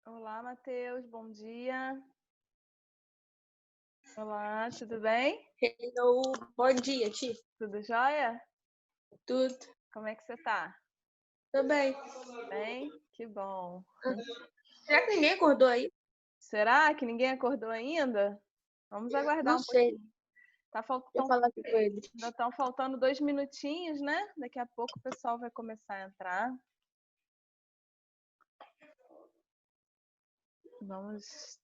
Olá, Matheus, bom dia. Olá, tudo bem? Hello, bom dia, Ti. Tudo jóia? Tudo? Como é que você tá? Tô bem. Bem? Que bom. Será que ninguém acordou aí? Será que ninguém acordou ainda? Vamos aguardar Não um sei. pouquinho. Vou falar aqui com ele. Ainda estão faltando 2 minutinhos, né? Daqui a pouco o pessoal vai começar a entrar. Vamos.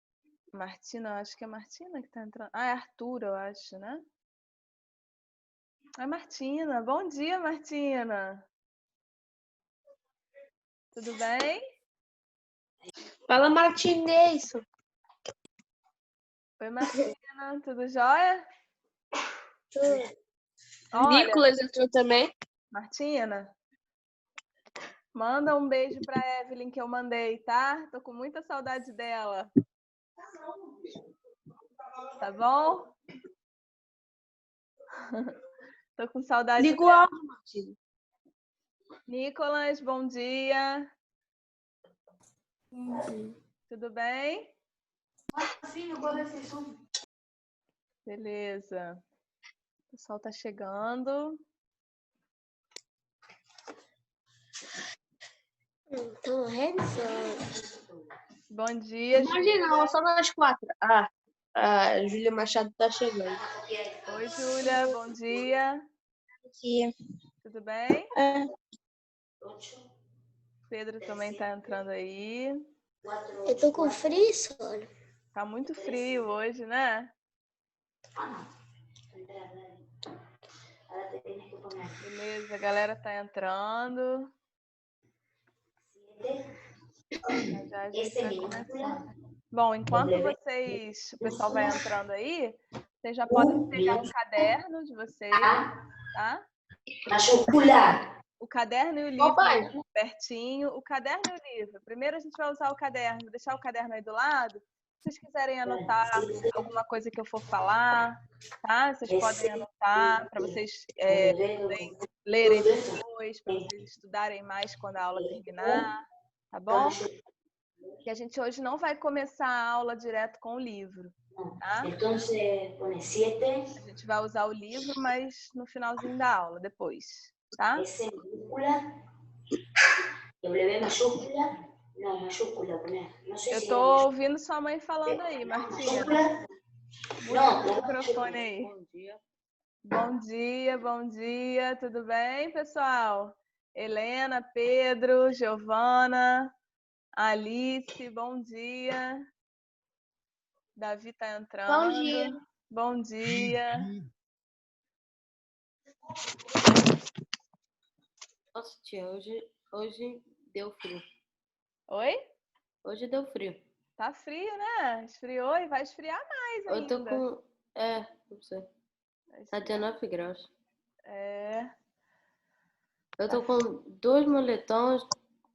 Martina, acho que é Martina que tá entrando. Ah, é Arthur, eu acho, né? É Martina. Bom dia, Martina. Tudo bem? Fala, Martinez. Oi, Martina. Tudo jóia? Olha, Nicolas entrou também. Martina, manda um beijo pra Evelyn que eu mandei, tá? Tô com muita saudade dela. Tá bom? Tô com saudade Liga o dela. áudio, Martina. Nicolas, bom dia. Tudo bem? Beleza. O pessoal tá chegando. Então, revisando. Bom dia, Imagina, Júlia. só nós 4. Ah, a Júlia Machado tá chegando. Oi, Júlia. Bom dia. Aqui. Tudo bem? É. Pedro também tá entrando aí. Eu tô com frio, olha. Tá muito frio hoje, né? Beleza, a galera tá entrando. Já a gente vai começar. Bom, enquanto o pessoal vai entrando aí, vocês já podem pegar o caderno de vocês, tá? O caderno e o livro Papai. pertinho. O caderno e o livro. Primeiro a gente vai usar o caderno, vou deixar o caderno aí do lado. Se vocês quiserem anotar alguma coisa que eu for falar, tá? Vocês podem anotar para vocês poderem lerem depois, para vocês estudarem mais quando a aula terminar, tá bom? Que a gente hoje não vai começar a aula direto com o livro, tá? A gente vai usar o livro, mas no finalzinho da aula, depois, tá? S minúscula, W mayúscula, no, mayúscula, poner. No sé Eu si tô ouvindo sua mãe falando aí, Martina. Muta o microfone aí. Bom dia. Bom dia, bom dia. Tudo bem, pessoal? Helena, Pedro, Giovana, Alice, bom dia. Davi tá entrando. Bom dia. Bom dia. Nossa, tia, hoje deu frio. Oi? Hoje deu frio. Tá frio, né? Esfriou e vai esfriar mais Eu tô ainda. com... não sei. Tá 19 graus. É. Eu tô com 2 moletons,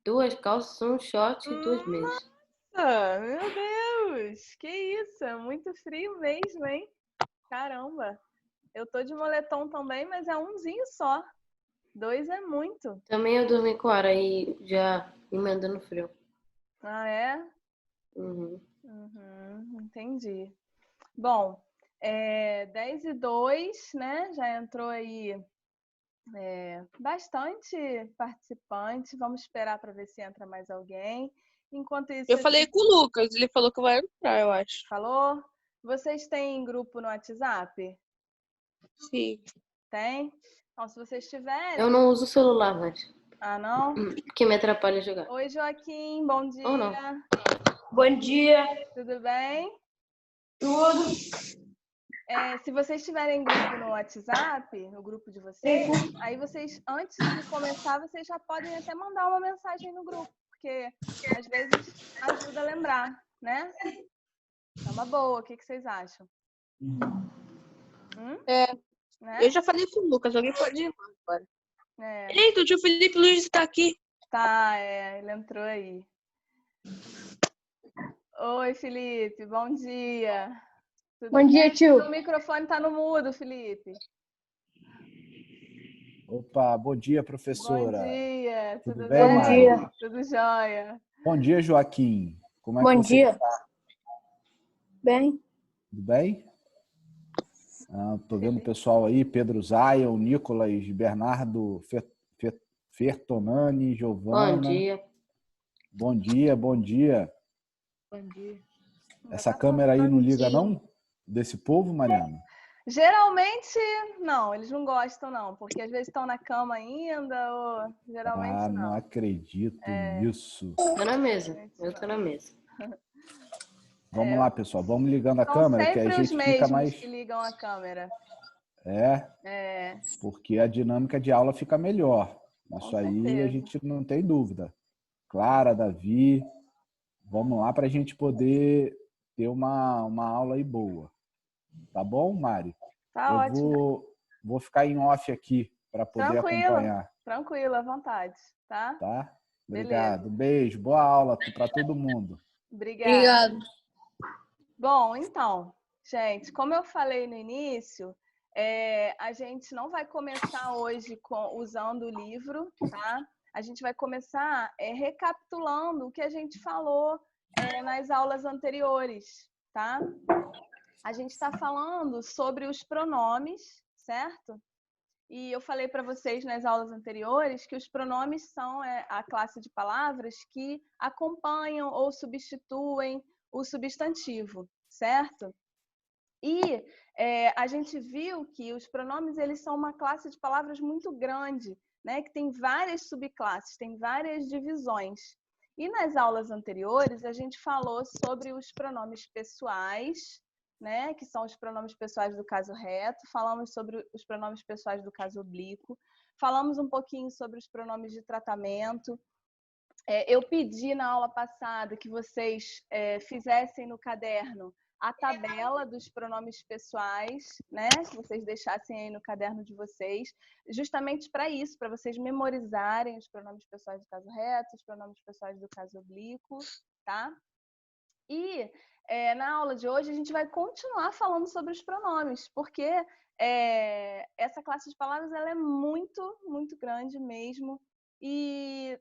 2 calças, um short e 2 meias. Nossa, meu Deus! Que isso? É muito frio mesmo, hein? Caramba! Eu tô de moletom também, mas é umzinho só. 2 é muito. Também eu dormi com ar aí, já emendando frio. Ah, é? Uhum. Entendi. Bom, 10:02, né? Já entrou aí bastante participante. Vamos esperar para ver se entra mais alguém. Enquanto isso, Eu falei com o Lucas, ele falou que vai entrar, eu acho. falou? Vocês têm grupo no WhatsApp? Sim. Tem? Então, se vocês tiverem... Eu não uso o celular mais, Ah, não? porque me atrapalha jogar. Oi, Joaquim, bom dia. Ou não. Bom dia. Tudo bem? Tudo. Se vocês tiverem grupo no WhatsApp, no grupo de vocês, aí vocês, antes de começar, vocês já podem até mandar uma mensagem no grupo, porque às vezes ajuda a lembrar, né? É uma boa, o que vocês acham? Né? Eu já falei com o Lucas, alguém pode ir agora. É. Eita, o tio Felipe Luiz tá aqui. Tá, ele entrou aí. Oi, Felipe, bom dia. Tudo Bom dia, bem? tio. O microfone tá no mudo, Felipe. Opa, bom dia, Bom professora. dia, Tudo tudo bem, bem? Mari? Tudo jóia. Bom dia, Joaquim. Como é que Bom você dia. está? Bem? Tudo bem? Tô vendo o pessoal aí, Pedro Zion, Nicolas, Bernardo Fertonani, Bom Giovana. dia. Bom dia, bom dia. Bom dia. Essa câmera aí não liga não? Desse povo, Mariana? Geralmente, não, eles não gostam, não, porque às vezes estão na cama ainda, ou geralmente Não não. acredito nisso. Tô na mesa. Eu tô na mesa. Vamos lá, pessoal. Vamos ligando a São câmera, que aí a sempre os gente fica mesmos mais... que ligam a câmera. É, porque a dinâmica de aula fica melhor. Com Isso aí a certeza. gente não tem dúvida. Clara, Davi, vamos lá para a gente poder ter uma aula aí boa. Tá bom, Mari? Tá Eu ótimo. vou ficar em off aqui para poder acompanhar. Tranquilo, à vontade, tá? Tá? Beleza. Obrigado. Beijo, boa aula para todo mundo. Obrigada. Obrigado. Bom, então, gente, como eu falei no início, a gente não vai começar hoje usando o livro, tá? A gente vai começar recapitulando o que a gente falou nas aulas anteriores, tá? A gente está falando sobre os pronomes, certo? E eu falei para vocês nas aulas anteriores que os pronomes são a classe de palavras que acompanham ou substituem o substantivo, certo? E a gente viu que os pronomes eles são uma classe de palavras muito grande, né? Que tem várias subclasses, tem várias divisões. E nas aulas anteriores a gente falou sobre os pronomes pessoais, né? Que são os pronomes pessoais do caso reto. Falamos sobre os pronomes pessoais do caso oblíquo. Falamos um pouquinho sobre os pronomes de tratamento. Eu pedi na aula passada que vocês fizessem no caderno a tabela dos pronomes pessoais, né? Que vocês deixassem aí no caderno de vocês, justamente para isso, para vocês memorizarem os pronomes pessoais do caso reto, os pronomes pessoais do caso oblíquo, tá? E na aula de hoje a gente vai continuar falando sobre os pronomes, porque essa classe de palavras ela é muito, muito grande mesmo. E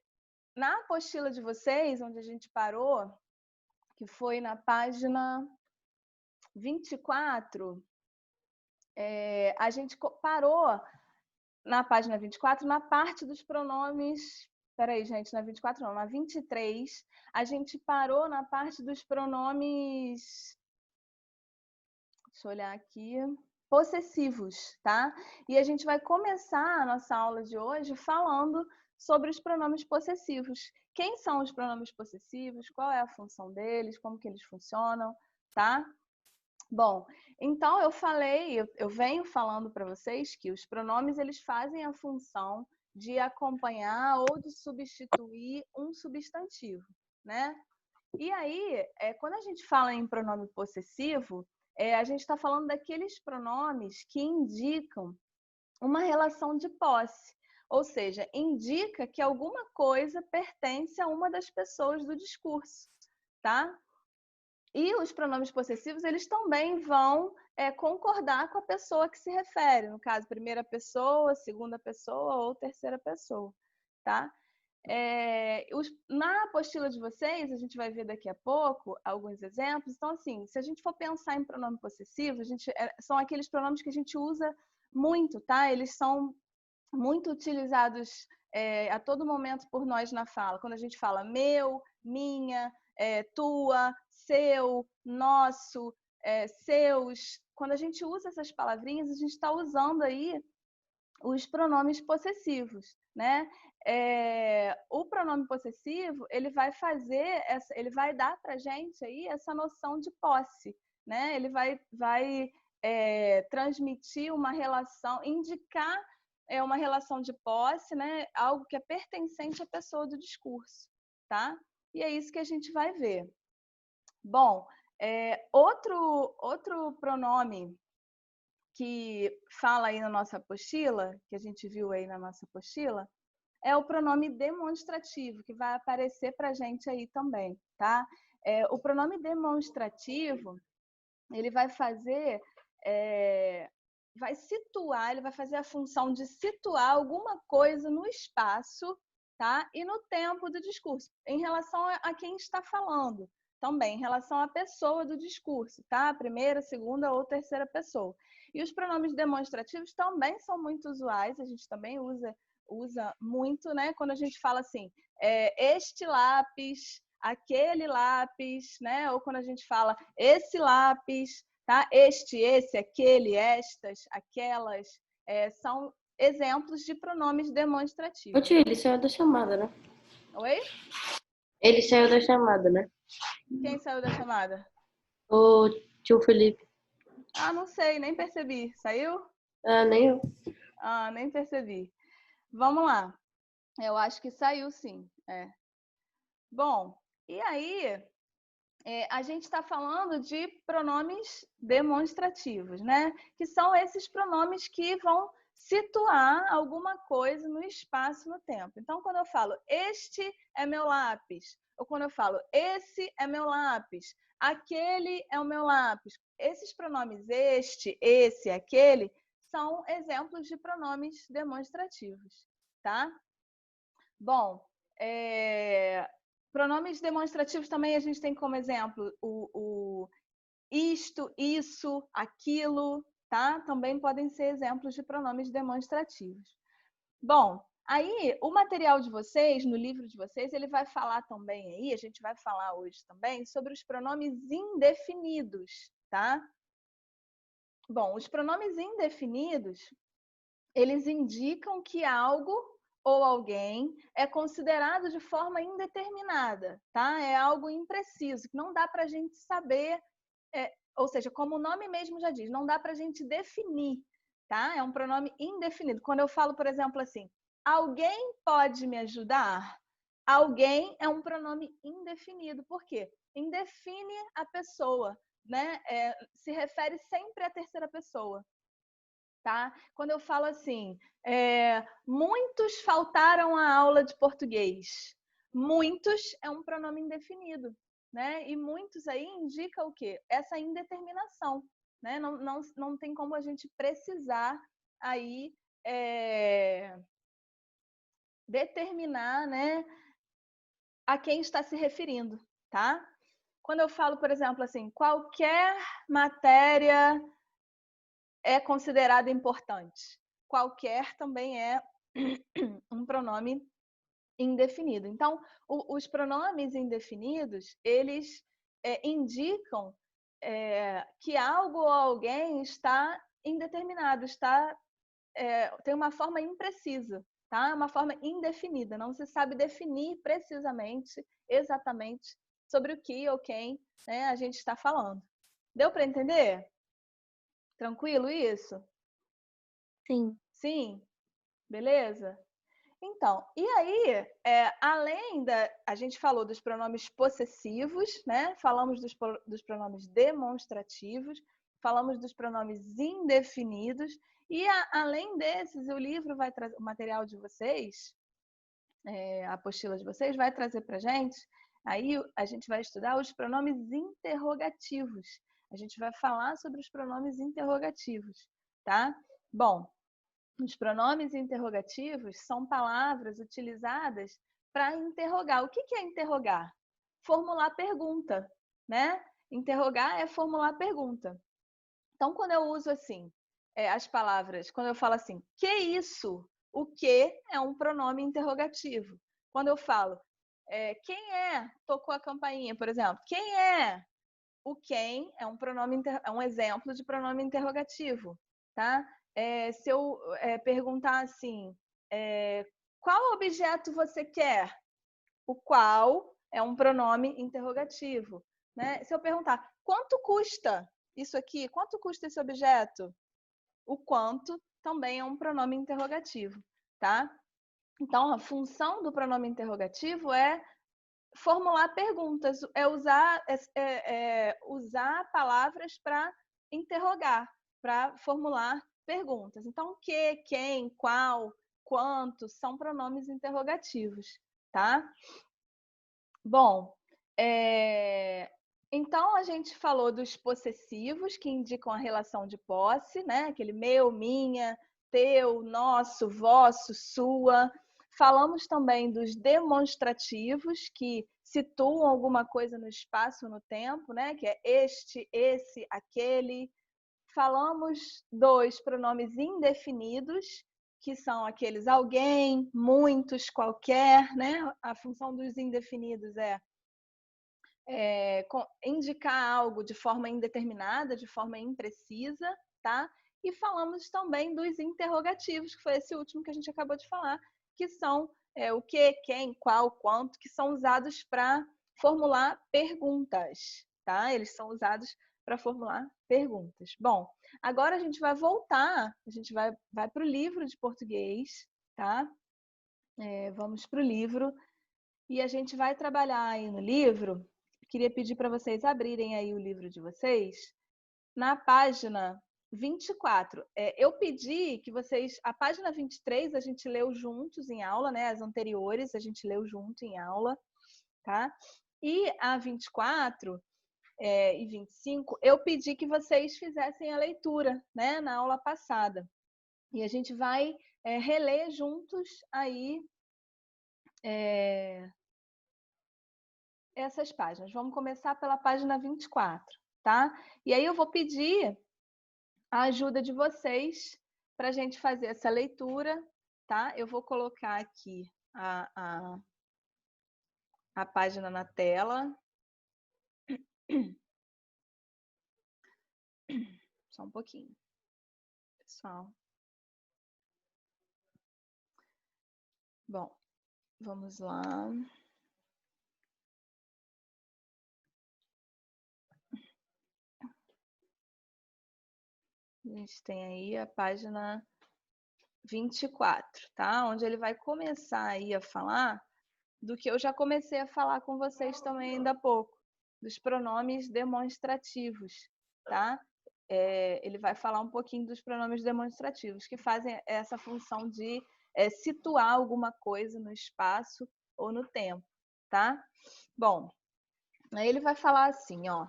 na apostila de vocês, onde a gente parou, que foi na página 24, a gente parou na página 24, na parte dos pronomes. Peraí, gente, na 24 não, na 23, a gente parou na parte dos pronomes. Deixa eu olhar aqui. Possessivos, tá? E a gente vai começar a nossa aula de hoje falando sobre os pronomes possessivos. Quem são os pronomes possessivos? Qual é a função deles? Como que eles funcionam, tá? Bom, então eu venho falando para vocês que os pronomes eles fazem a função de acompanhar ou de substituir um substantivo, né? E aí, quando a gente fala em pronome possessivo, a gente está falando daqueles pronomes que indicam uma relação de posse, ou seja, indica que alguma coisa pertence a uma das pessoas do discurso, tá? E os pronomes possessivos, eles também vão concordar com a pessoa que se refere, no caso, primeira pessoa, segunda pessoa ou terceira pessoa, tá? Na apostila de vocês, a gente vai ver daqui a pouco alguns exemplos. Então, assim, se a gente for pensar em pronome possessivo, são aqueles pronomes que a gente usa muito, tá? Eles são muito utilizados a todo momento por nós na fala. Quando a gente fala meu, minha, tua, seu, nosso, seus. Quando a gente usa essas palavrinhas, a gente está usando aí os pronomes possessivos, né? O pronome possessivo ele vai dar para gente aí essa noção de posse, né? Ele vai transmitir uma relação, indicar uma relação de posse, né? Algo que é pertencente à pessoa do discurso, tá? E é isso que a gente vai ver. Bom, outro pronome que fala aí na nossa apostila, que a gente viu aí na nossa apostila, é o pronome demonstrativo, que vai aparecer para a gente aí também, tá? O pronome demonstrativo, ele vai fazer, vai situar, ele vai fazer a função de situar alguma coisa no espaço, tá? E no tempo do discurso, em relação a quem está falando, também em relação à pessoa do discurso, tá? Primeira, segunda ou terceira pessoa. E os pronomes demonstrativos também são muito usuais, a gente também usa muito, né? Quando a gente fala assim, este lápis, aquele lápis, né? Ou quando a gente fala esse lápis, tá? Este, esse, aquele, estas, aquelas, são exemplos de pronomes Ô, demonstrativos. tio, ele saiu da chamada, né? Oi? Ele saiu da chamada, né? Quem saiu da chamada? O tio Felipe. Ah, não sei, nem percebi. Saiu? Ah, nem eu. Ah, nem percebi. Vamos lá. Eu acho que saiu sim. Bom, e aí a gente está falando de pronomes demonstrativos, né? Que são esses pronomes que vão situar alguma coisa no espaço e no tempo. Então, quando eu falo este é meu lápis, ou quando eu falo esse é meu lápis, aquele é o meu lápis, esses pronomes este, esse, aquele, são exemplos de pronomes demonstrativos, tá? Bom, pronomes demonstrativos também a gente tem como exemplo o isto, isso, aquilo, tá? Também podem ser exemplos de pronomes demonstrativos. Bom, aí o material de vocês, no livro de vocês, ele vai falar também aí, a gente vai falar hoje também, sobre os pronomes indefinidos, tá? Bom, os pronomes indefinidos, eles indicam que algo ou alguém é considerado de forma indeterminada, tá? É algo impreciso, que não dá para a gente saber, ou seja, como o nome mesmo já diz, não dá para a gente definir, tá? É um pronome indefinido. Quando eu falo, por exemplo, assim, alguém pode me ajudar? Alguém é um pronome indefinido. Por quê? Indefine a pessoa, né? Se refere sempre à terceira pessoa. Tá? Quando eu falo assim, muitos faltaram à aula de português. Muitos é um pronome indefinido, né? E muitos aí indica o quê? Essa indeterminação, né? Não tem como a gente precisar aí determinar, né, a quem está se referindo, tá? Quando eu falo, por exemplo, assim, qualquer matéria é considerada importante. Qualquer também é um pronome indefinido. Então, os pronomes indefinidos, eles indicam que algo ou alguém está indeterminado, tem uma forma imprecisa, tá? Uma forma indefinida. Não se sabe definir precisamente, exatamente, sobre o que ou quem, né, a gente está falando. Deu para entender? Tranquilo isso? Sim. Sim? Beleza? Então, e aí, a gente falou dos pronomes possessivos, né? Falamos dos pronomes demonstrativos, falamos dos pronomes indefinidos, e além desses, o livro vai trazer, o material de vocês, a apostila de vocês, vai trazer para a gente, aí a gente vai estudar os pronomes interrogativos. A gente vai falar sobre os pronomes interrogativos, tá? Bom, os pronomes interrogativos são palavras utilizadas para interrogar. O que é interrogar? Formular pergunta, né? Interrogar é formular pergunta. Então, quando eu uso assim, as palavras, quando eu falo assim, que isso? O que é um pronome interrogativo. Quando eu falo, quem é? Tocou a campainha, por exemplo. Quem é? O quem é um exemplo de pronome interrogativo, tá? Se eu perguntar assim, qual objeto você quer? O qual é um pronome interrogativo, né? Se eu perguntar, quanto custa isso aqui? Quanto custa esse objeto? O quanto também é um pronome interrogativo, tá? Então, a função do pronome interrogativo é formular perguntas, usar palavras para interrogar, para formular perguntas. Então, que, quem, qual, quanto são pronomes interrogativos, tá? Bom, então a gente falou dos possessivos, que indicam a relação de posse, né? Aquele meu, minha, teu, nosso, vosso, sua. Falamos também dos demonstrativos, que situam alguma coisa no espaço ou no tempo, né? Que é este, esse, aquele. Falamos dos pronomes indefinidos, que são aqueles alguém, muitos, qualquer, né? A função dos indefinidos é indicar algo de forma indeterminada, de forma imprecisa, tá? E falamos também dos interrogativos, que foi esse último que a gente acabou de falar, que são o que, quem, qual, quanto, que são usados para formular perguntas, tá? Eles são usados para formular perguntas. Bom, agora a gente vai voltar, a gente vai para o livro de português, tá? Vamos para o livro e a gente vai trabalhar aí no livro. Queria pedir para vocês abrirem aí o livro de vocês na página 24. Eu pedi que vocês... A página 23 a gente leu juntos em aula, né? As anteriores a gente leu junto em aula, tá? E a 24 e 25 eu pedi que vocês fizessem a leitura, né? Na aula passada. E a gente vai reler juntos aí essas páginas. Vamos começar pela página 24, tá? E aí eu vou pedir a ajuda de vocês para a gente fazer essa leitura, tá? Eu vou colocar aqui a página na tela. Só um pouquinho, pessoal. Bom, vamos lá. A gente tem aí a página 24, tá? Onde ele vai começar aí a falar do que eu já comecei a falar com vocês também ainda há pouco, dos pronomes demonstrativos, tá? Ele vai falar um pouquinho dos pronomes demonstrativos, que fazem essa função de situar alguma coisa no espaço ou no tempo, tá? Bom, aí ele vai falar assim, ó,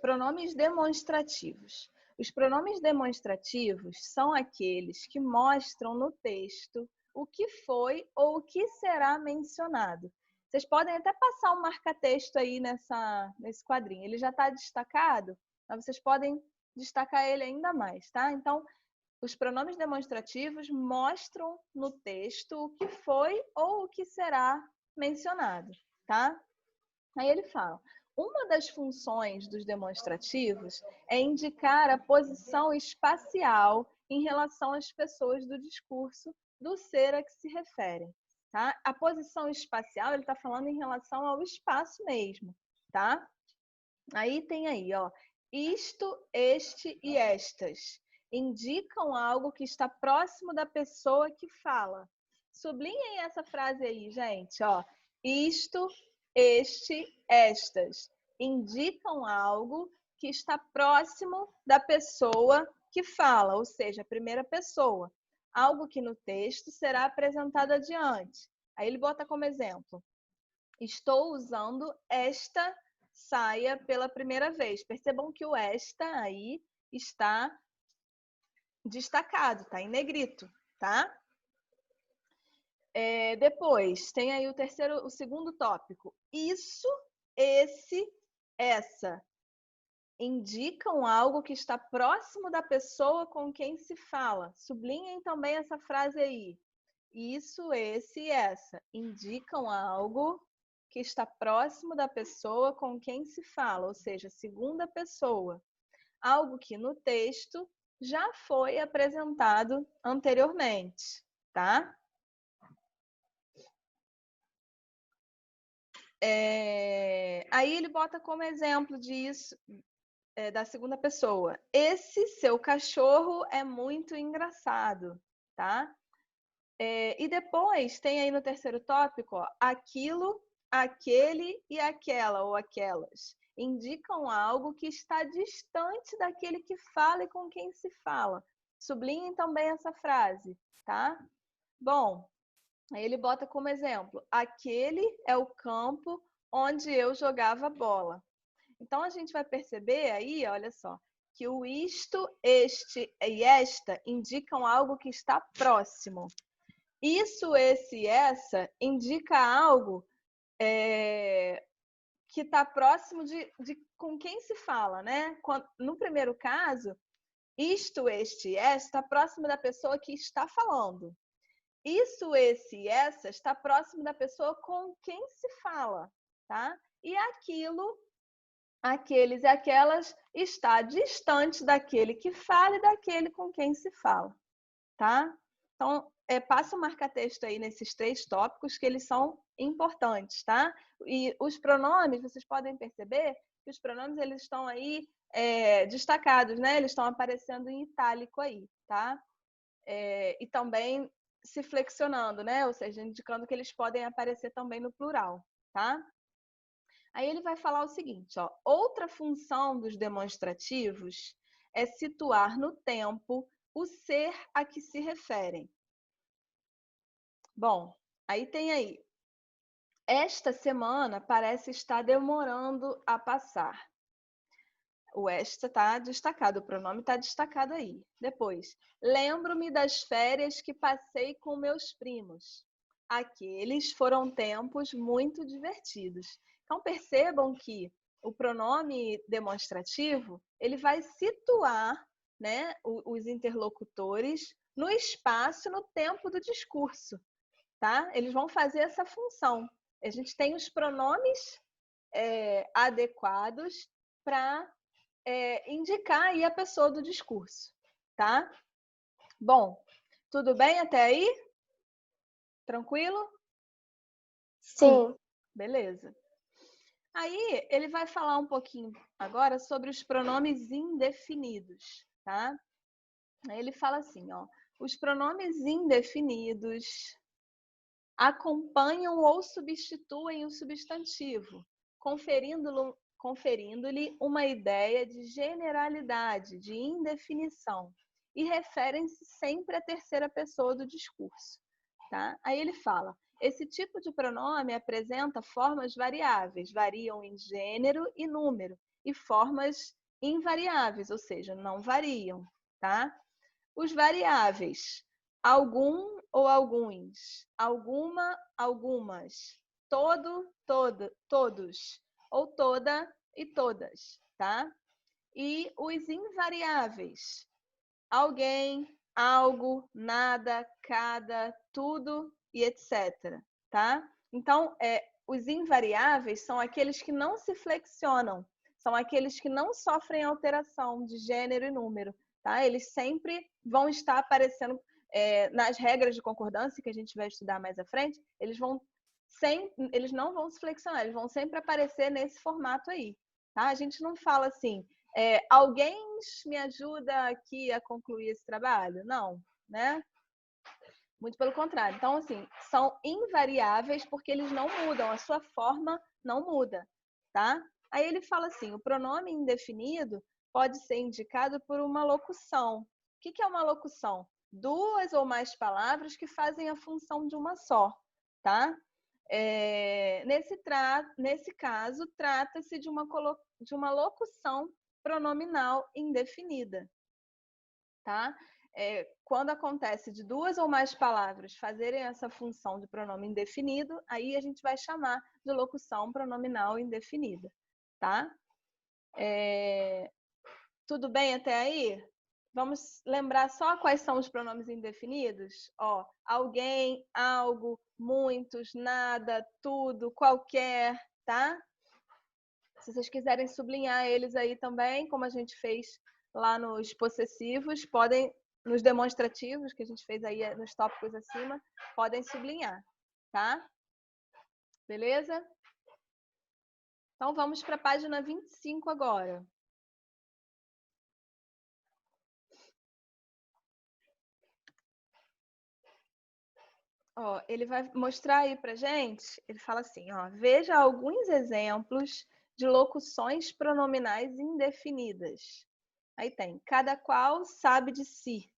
pronomes demonstrativos. Os pronomes demonstrativos são aqueles que mostram no texto o que foi ou o que será mencionado. Vocês podem até passar um marca-texto aí nesse quadrinho. Ele já está destacado, mas vocês podem destacar ele ainda mais, tá? Então, os pronomes demonstrativos mostram no texto o que foi ou o que será mencionado, tá? Aí ele fala: uma das funções dos demonstrativos é indicar a posição espacial em relação às pessoas do discurso do ser a que se referem, tá? A posição espacial, ele está falando em relação ao espaço mesmo, tá? Aí tem aí, ó, isto, este e estas indicam algo que está próximo da pessoa que fala. Sublinhem essa frase aí, gente, ó. Isto, este, estas indicam algo que está próximo da pessoa que fala, ou seja, a primeira pessoa. Algo que no texto será apresentado adiante. Aí ele bota como exemplo: estou usando esta saia pela primeira vez. Percebam que o esta aí está destacado, tá em negrito, tá? Depois, tem aí o segundo tópico. Isso, esse, essa indicam algo que está próximo da pessoa com quem se fala. Sublinhem também essa frase aí. Isso, esse e essa indicam algo que está próximo da pessoa com quem se fala, ou seja, segunda pessoa. Algo que no texto já foi apresentado anteriormente, tá? Aí ele bota como exemplo disso, da segunda pessoa: esse seu cachorro é muito engraçado, tá? E depois tem aí no terceiro tópico, ó, aquilo, aquele e aquela ou aquelas indicam algo que está distante daquele que fala e com quem se fala. Sublinhem também essa frase, tá? Bom, aí ele bota como exemplo: aquele é o campo onde eu jogava bola. Então, a gente vai perceber aí, olha só, que o isto, este e esta indicam algo que está próximo. isso, esse, essa indica algo que está próximo de com quem se fala, né? No primeiro caso, isto, este, essa está próximo da pessoa que está falando. Isso, esse e essa está próximo da pessoa com quem se fala, tá? E aquilo, aqueles e aquelas está distante daquele que fala e daquele com quem se fala, tá? Então, passa o marca-texto aí nesses 3 tópicos que eles são importantes, tá? E os pronomes, vocês podem perceber que os pronomes eles estão aí destacados, né? Eles estão aparecendo em itálico aí, tá? E também se flexionando, né? Ou seja, indicando que eles podem aparecer também no plural, tá? Aí ele vai falar o seguinte, ó, outra função dos demonstrativos é situar no tempo o ser a que se referem. Bom, aí tem aí. Esta semana parece estar demorando a passar. O esta está destacado, o pronome está destacado aí. Depois, lembro-me das férias que passei com meus primos. Aqueles foram tempos muito divertidos. Então, percebam que o pronome demonstrativo, ele vai situar, né, os interlocutores no espaço, no tempo do discurso, tá? Eles vão fazer essa função. A gente tem os pronomes adequados para indicar aí a pessoa do discurso, tá? Bom, tudo bem até aí? Tranquilo? Sim. Beleza. Aí ele vai falar um pouquinho agora sobre os pronomes indefinidos, tá? Aí ele fala assim, ó, os pronomes indefinidos acompanham ou substituem o substantivo, conferindo-lhe uma ideia de generalidade, de indefinição, e referem-se sempre à terceira pessoa do discurso, tá? Aí ele fala, esse tipo de pronome apresenta formas variáveis, variam em gênero e número, e formas invariáveis, ou seja, não variam, tá? Os variáveis, algum ou alguns, alguma, algumas, todo, todos, ou toda e todas, tá? E os invariáveis, alguém, algo, nada, cada, tudo e etc, tá? Então, os invariáveis são aqueles que não se flexionam, são aqueles que não sofrem alteração de gênero e número, tá? Eles sempre vão estar aparecendo nas regras de concordância que a gente vai estudar mais à frente, eles não vão se flexionar, eles vão sempre aparecer nesse formato aí, tá? A gente não fala assim, alguém me ajuda aqui a concluir esse trabalho? Não, né? Muito pelo contrário. Então, assim, são invariáveis porque eles não mudam, a sua forma não muda, tá? Aí ele fala assim, o pronome indefinido pode ser indicado por uma locução. O que é uma locução? 2 ou mais palavras que fazem a função de uma só, tá? Nesse caso, trata-se de uma locução pronominal indefinida, tá? Quando acontece de 2 ou mais palavras fazerem essa função de pronome indefinido, aí a gente vai chamar de locução pronominal indefinida, tá? Tudo bem até aí? Vamos lembrar só quais são os pronomes indefinidos? Ó, alguém, algo, muitos, nada, tudo, qualquer, tá? Se vocês quiserem sublinhar eles aí também, como a gente fez lá nos possessivos, podem, nos demonstrativos que a gente fez aí nos tópicos acima, podem sublinhar, tá? Beleza? Então vamos para a página 25 agora. Ó, ele vai mostrar aí pra gente, ele fala assim, ó, veja alguns exemplos de locuções pronominais indefinidas. Aí tem, cada qual sabe de si.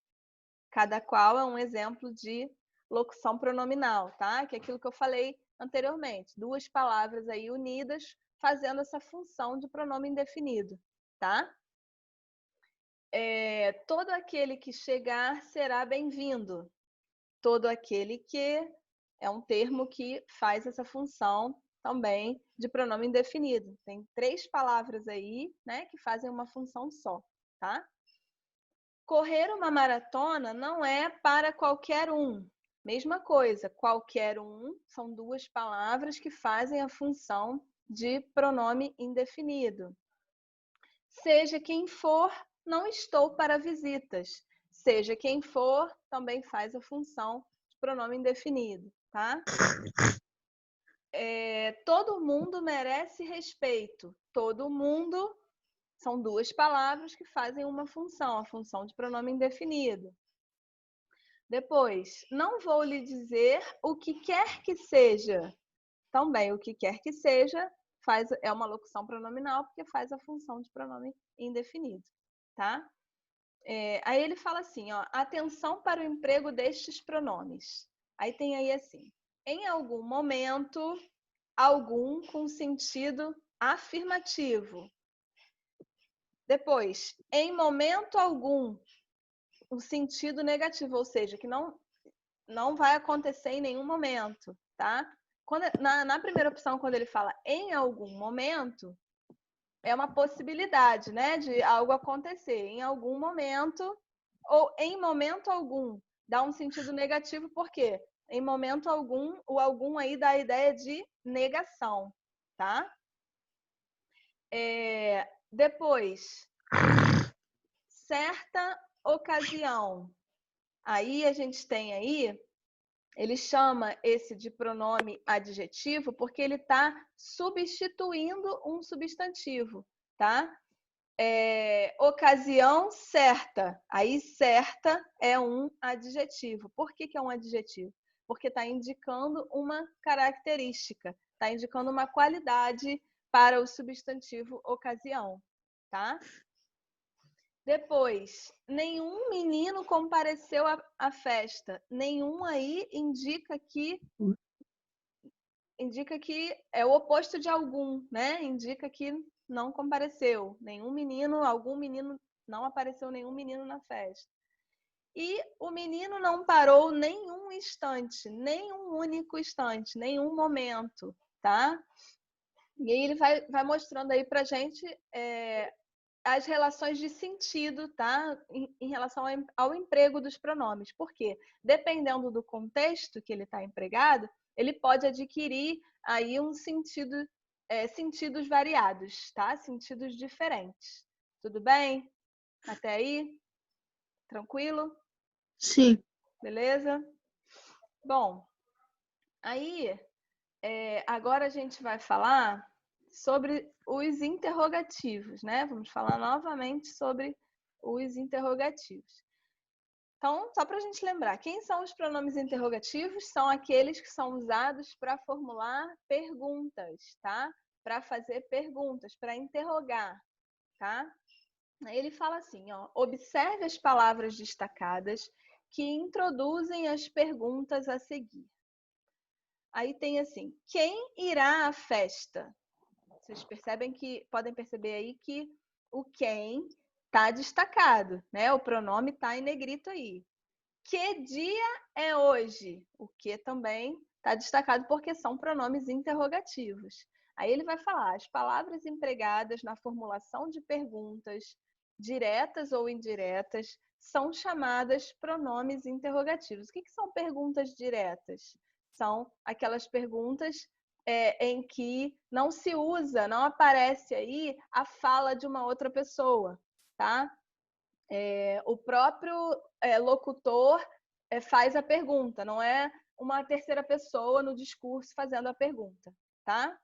Cada qual é um exemplo de locução pronominal, tá? Que é aquilo que eu falei anteriormente. 2 palavras aí unidas fazendo essa função de pronome indefinido, tá? Todo aquele que chegar será bem-vindo. todo aquele que é um termo que faz essa função também de pronome indefinido. Tem 3 palavras aí, né, que fazem uma função só, tá? Correr uma maratona não é para qualquer um. Mesma coisa, qualquer um são 2 palavras que fazem a função de pronome indefinido. Seja quem for, não estou para visitas. Seja quem for, também faz a função de pronome indefinido, tá? Todo mundo merece respeito. Todo mundo são 2 palavras que fazem uma função, a função de pronome indefinido. Depois, não vou lhe dizer o que quer que seja. Também, o que quer que seja é uma locução pronominal porque faz a função de pronome indefinido, tá? Aí ele fala assim, ó, atenção para o emprego destes pronomes. Aí tem aí assim, em algum momento, algum com sentido afirmativo. Depois, em momento algum, o sentido negativo, ou seja, que não vai acontecer em nenhum momento, tá? Na primeira opção, quando ele fala em algum momento, é uma possibilidade, né, de algo acontecer em algum momento ou em momento algum. Dá um sentido negativo, por quê? Em momento algum, o algum aí dá a ideia de negação, tá? Depois, certa ocasião. Aí a gente tem aí, ele chama esse de pronome adjetivo porque ele está substituindo um substantivo, tá? Ocasião certa. Aí certa é um adjetivo. Por que é um adjetivo? Porque está indicando uma característica, está indicando uma qualidade para o substantivo ocasião, tá? Depois, nenhum menino compareceu à festa. Nenhum aí indica que é o oposto de algum, né? Indica que não compareceu. Nenhum menino, algum menino, não apareceu nenhum menino na festa. E o menino não parou nenhum instante, nenhum único instante, nenhum momento, tá? E aí ele vai mostrando aí pra gente as relações de sentido, tá? Em relação ao emprego dos pronomes. Por quê? Dependendo do contexto que ele está empregado, ele pode adquirir aí um sentido, sentidos variados, tá? Sentidos diferentes. Tudo bem? Até aí? Tranquilo? Sim. Beleza? Bom, aí agora a gente vai falar sobre os interrogativos, né? Vamos falar novamente sobre os interrogativos. Então, só para a gente lembrar, quem são os pronomes interrogativos? São aqueles que são usados para formular perguntas, tá? Para fazer perguntas, para interrogar, tá? Ele fala assim, ó, observe as palavras destacadas que introduzem as perguntas a seguir. Aí tem assim, quem irá à festa? Vocês podem perceber aí que o quem está destacado, né? O pronome está em negrito aí. Que dia é hoje? O que também está destacado porque são pronomes interrogativos. Aí ele vai falar, as palavras empregadas na formulação de perguntas, diretas ou indiretas, são chamadas pronomes interrogativos. O que são perguntas diretas? São aquelas perguntas em que não se usa, não aparece aí a fala de uma outra pessoa, tá? O próprio locutor faz a pergunta, não é uma terceira pessoa no discurso fazendo a pergunta, tá?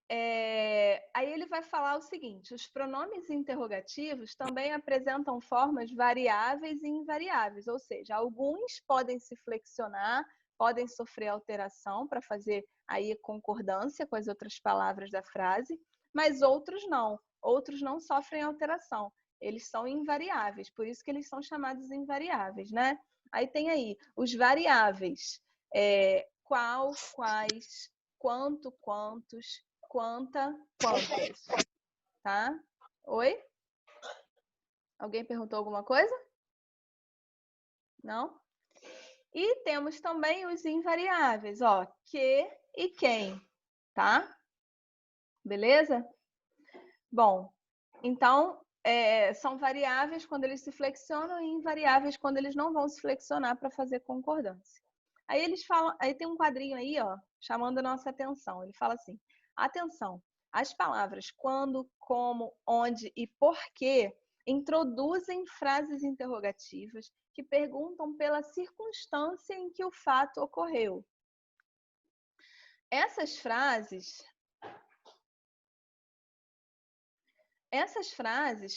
Aí ele vai falar o seguinte, os pronomes interrogativos também apresentam formas variáveis e invariáveis, ou seja, alguns podem se flexionar, podem sofrer alteração para fazer aí concordância com as outras palavras da frase, mas outros não sofrem alteração, eles são invariáveis, por isso que eles são chamados invariáveis, né? Aí tem aí os variáveis, qual, quais, quanto, quantos, quanta, quantas, tá? Oi? Alguém perguntou alguma coisa? Não? E temos também os invariáveis, ó, que e quem, tá? Beleza? Bom, então, são variáveis quando eles se flexionam e invariáveis quando eles não vão se flexionar para fazer concordância. Aí eles falam, aí tem um quadrinho aí, ó, chamando a nossa atenção. Ele fala assim: atenção, as palavras quando, como, onde e porquê introduzem frases interrogativas que perguntam pela circunstância em que o fato ocorreu. Essas frases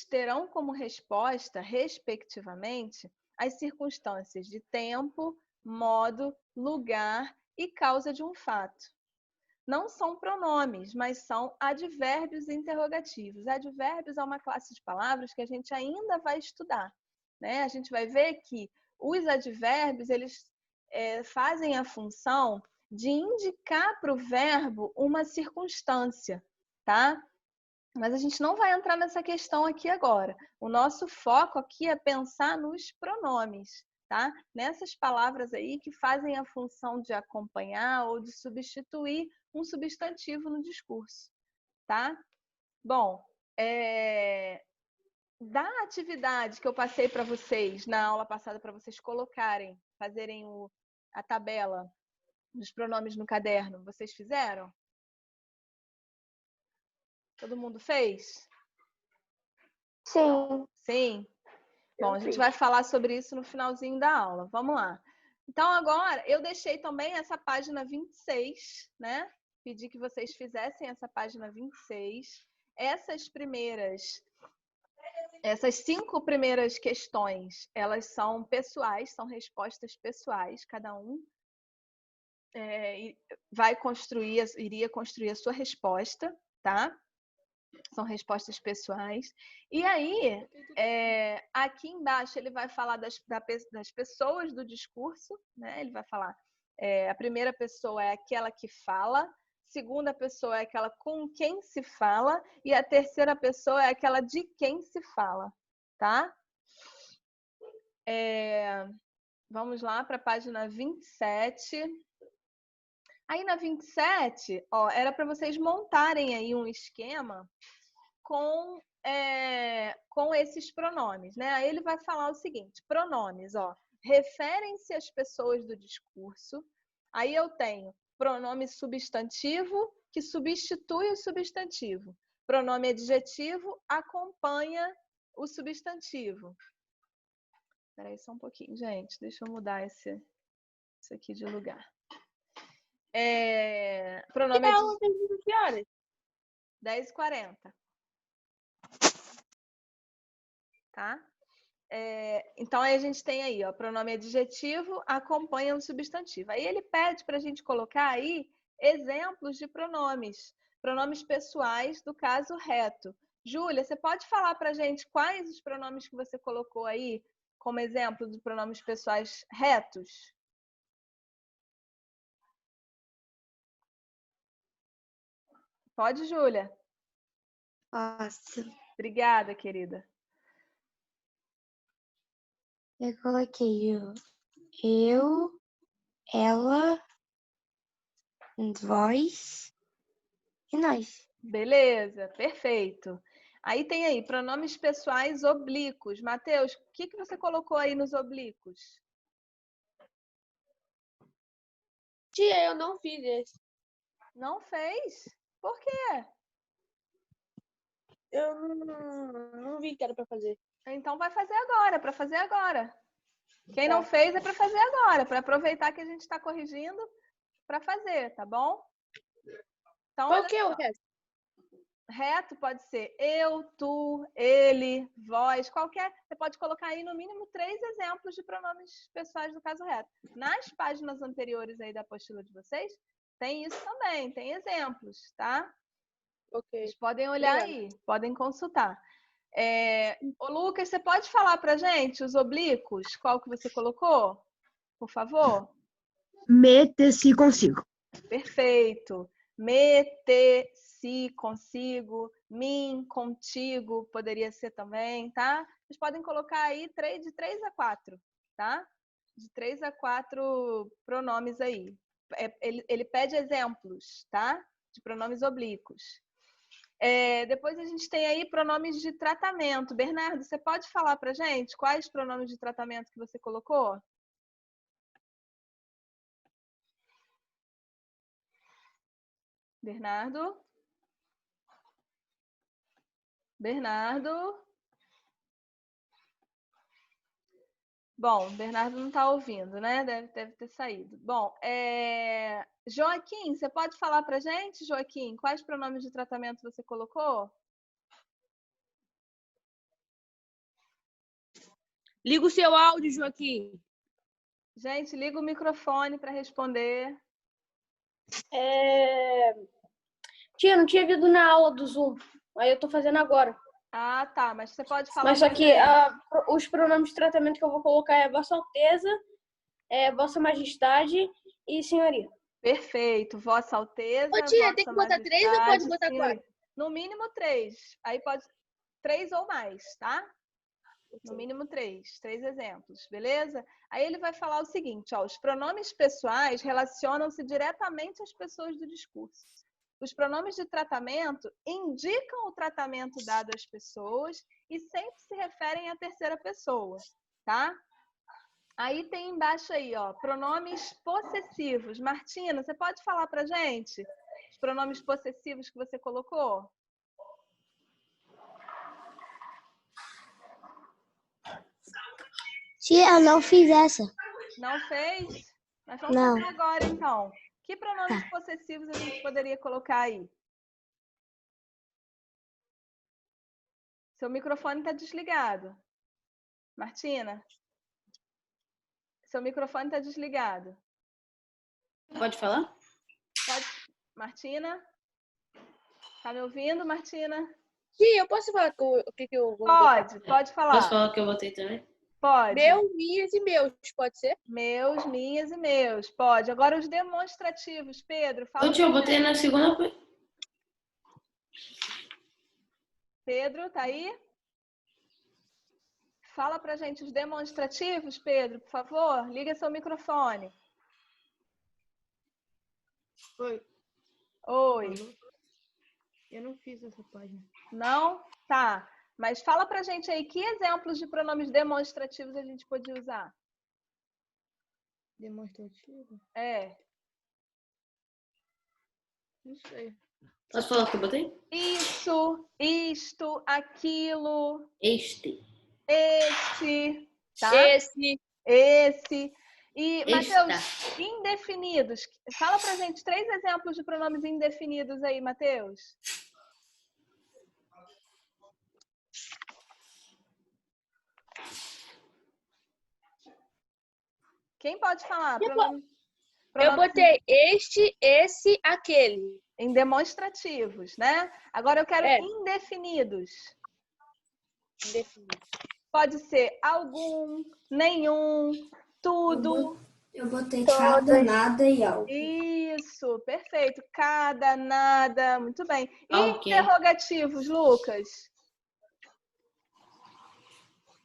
terão como resposta, respectivamente, as circunstâncias de tempo, modo, lugar e causa de um fato. Não são pronomes, mas são advérbios interrogativos. Advérbios é uma classe de palavras que a gente ainda vai estudar, né? A gente vai ver que os advérbios, eles fazem a função de indicar para o verbo uma circunstância, tá? Mas a gente não vai entrar nessa questão aqui agora. O nosso foco aqui é pensar nos pronomes, tá? Nessas palavras aí que fazem a função de acompanhar ou de substituir um substantivo no discurso, tá? Bom, da atividade que eu passei para vocês na aula passada para vocês colocarem, fazerem a tabela dos pronomes no caderno, vocês fizeram? Todo mundo fez? Sim. Sim? Bom, a gente vai falar sobre isso no finalzinho da aula. Vamos lá. Então, agora, eu deixei também essa página 26, né? Pedi que vocês fizessem essa página 26. Essas 5 primeiras questões, elas são pessoais, são respostas pessoais. Cada um iria construir a sua resposta, tá? São respostas pessoais. E aí, aqui embaixo, ele vai falar das pessoas do discurso, né? Ele vai falar, a primeira pessoa é aquela que fala, a segunda pessoa é aquela com quem se fala, e a terceira pessoa é aquela de quem se fala, tá? Vamos lá para a página 27. Aí na 27, ó, era para vocês montarem aí um esquema com esses pronomes, né? Aí ele vai falar o seguinte: pronomes, ó, referem-se às pessoas do discurso. Aí eu tenho pronome substantivo que substitui o substantivo. Pronome adjetivo acompanha o substantivo. Espera aí só um pouquinho, gente. Deixa eu mudar isso aqui de lugar. Pronome adjetivo. Que horas? 10h40. Tá? Então, aí a gente tem aí, ó, pronome adjetivo acompanha o substantivo. Aí ele pede para a gente colocar aí exemplos de pronomes pessoais do caso reto. Júlia, você pode falar para a gente quais os pronomes que você colocou aí como exemplo de pronomes pessoais retos? Pode, Júlia? Posso. Obrigada, querida. Eu coloquei eu, ela, vós e nós. Beleza, perfeito. Aí tem aí pronomes pessoais oblíquos. Matheus, o que você colocou aí nos oblíquos? Tia, eu não fiz esse. Não fez? Por quê? Eu não vi que era pra fazer. Então vai fazer agora, para fazer agora. Quem não fez é para fazer agora, para aproveitar que a gente está corrigindo para fazer, tá bom? Então, Qual que é o resto? reto pode ser eu, tu, ele, vós, qualquer. Você pode colocar aí no mínimo 3 exemplos de pronomes pessoais do caso reto. Nas páginas anteriores aí da apostila de vocês, tem isso também, tem exemplos, tá? Ok. Vocês podem olhar aí, podem consultar. Ô, Lucas, você pode falar pra gente os oblíquos? Qual que você colocou? Por favor? Mete-se consigo. Perfeito. Me, te, si, consigo. Mim, contigo, poderia ser também, tá? Vocês podem colocar aí de 3 a 4, tá? de 3 a 4 pronomes aí. Ele pede exemplos, tá? De pronomes oblíquos. Depois a gente tem aí pronomes de tratamento. Bernardo, você pode falar pra gente quais pronomes de tratamento que você colocou? Bernardo? Bernardo? Bom, Bernardo não está ouvindo, né? Deve ter saído. Bom, Joaquim, você pode falar pra gente, Joaquim, quais pronomes de tratamento você colocou? Liga o seu áudio, Joaquim. Gente, liga o microfone para responder. Tia, não tinha vindo na aula do Zoom. Aí eu tô fazendo agora. Ah, tá. Mas você pode falar. Mas só que os pronomes de tratamento que eu vou colocar é Vossa Alteza, Vossa Majestade e Senhoria. Perfeito. Vossa Alteza. Ô, tia, Vossa tem que botar Majestade, 3 ou pode botar senhoria. 4? No mínimo 3. Aí pode 3 ou mais, tá? No mínimo 3 exemplos, beleza? Aí ele vai falar o seguinte, ó, os pronomes pessoais relacionam-se diretamente às pessoas do discurso. Os pronomes de tratamento indicam o tratamento dado às pessoas e sempre se referem à terceira pessoa, tá? Aí tem embaixo aí, ó, pronomes possessivos. Martina, você pode falar pra gente os pronomes possessivos que você colocou? Tia, eu não fiz essa. Não fez? Nós vamos Não. fazer agora, então. Que pronomes possessivos a gente poderia colocar aí? Seu microfone está desligado. Martina? Seu microfone está desligado. Pode falar? Pode. Martina? Tá me ouvindo, Martina? Sim, eu posso falar o que eu vou Pode falar. Posso falar o que eu botei também? Pode. Meu, minhas e meus, pode ser? Meus, minhas e meus. Pode. Agora os demonstrativos. Pedro, fala. Ô, tio, eu botei na segunda... Pedro, tá aí? Fala pra gente os demonstrativos, Pedro, por favor. Liga seu microfone. Oi. Oi. Eu não fiz essa página. Não? Tá. Mas fala pra gente aí, que exemplos de pronomes demonstrativos a gente podia usar? Demonstrativo? Não sei. Posso falar o que eu botei? Isso, isto, aquilo, Este. tá? Esse. E, Matheus, indefinidos. Fala pra gente 3 exemplos de pronomes indefinidos aí, Matheus. Quem pode falar? Eu botei este, esse, aquele. Em demonstrativos, né? Agora eu quero indefinidos. Indefinidos. Pode ser algum, nenhum, tudo. Eu botei cada, nada e algo. Isso, perfeito. Cada, nada, muito bem. E Ok. interrogativos, Lucas?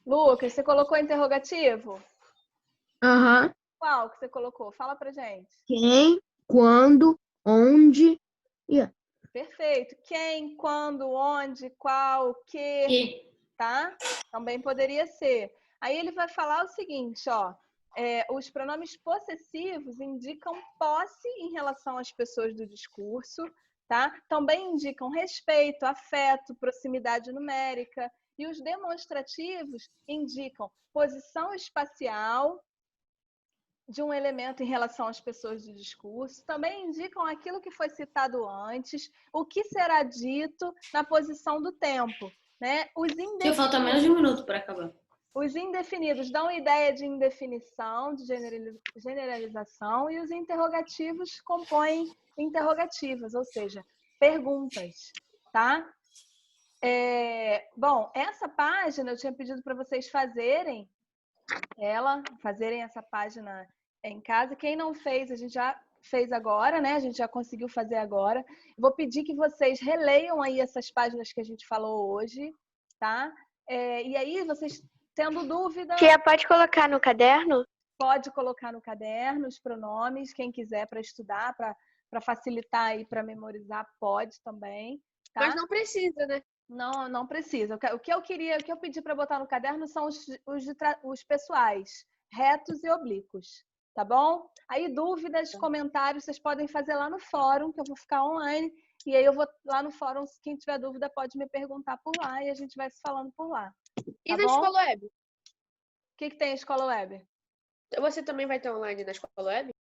Lucas, você colocou interrogativo? Aham. Qual que você colocou? Fala pra gente. Quem, quando, onde. Perfeito. Quem, quando, onde, qual, que, tá? Também poderia ser. Aí ele vai falar o seguinte, ó. Os pronomes possessivos indicam posse em relação às pessoas do discurso, tá? Também indicam respeito, afeto, proximidade numérica. E os demonstrativos indicam posição espacial de um elemento em relação às pessoas do discurso, também indicam aquilo que foi citado antes, o que será dito na posição do tempo, né? Tio, falta menos de 1 minuto para acabar. Os indefinidos dão ideia de indefinição, de generalização, e os interrogativos compõem interrogativas, ou seja, perguntas, tá? Bom, essa página eu tinha pedido para vocês fazerem essa página em casa. Quem não fez, a gente já fez agora, né? A gente já conseguiu fazer agora. Vou pedir que vocês releiam aí essas páginas que a gente falou hoje, tá? E aí, vocês tendo dúvida... Tia, pode colocar no caderno? pode colocar no caderno os pronomes, quem quiser para estudar, para facilitar aí, para memorizar, pode também. Tá? Mas não precisa, né? Não, não precisa. O que eu pedi para botar no caderno são os pessoais, retos e oblíquos, tá bom? Aí dúvidas, comentários, vocês podem fazer lá no fórum, que eu vou ficar online, e aí eu vou lá no fórum, quem tiver dúvida pode me perguntar por lá e a gente vai se falando por lá. E Tá na bom? escola web? O que tem a escola web? Você também vai ter online na escola web?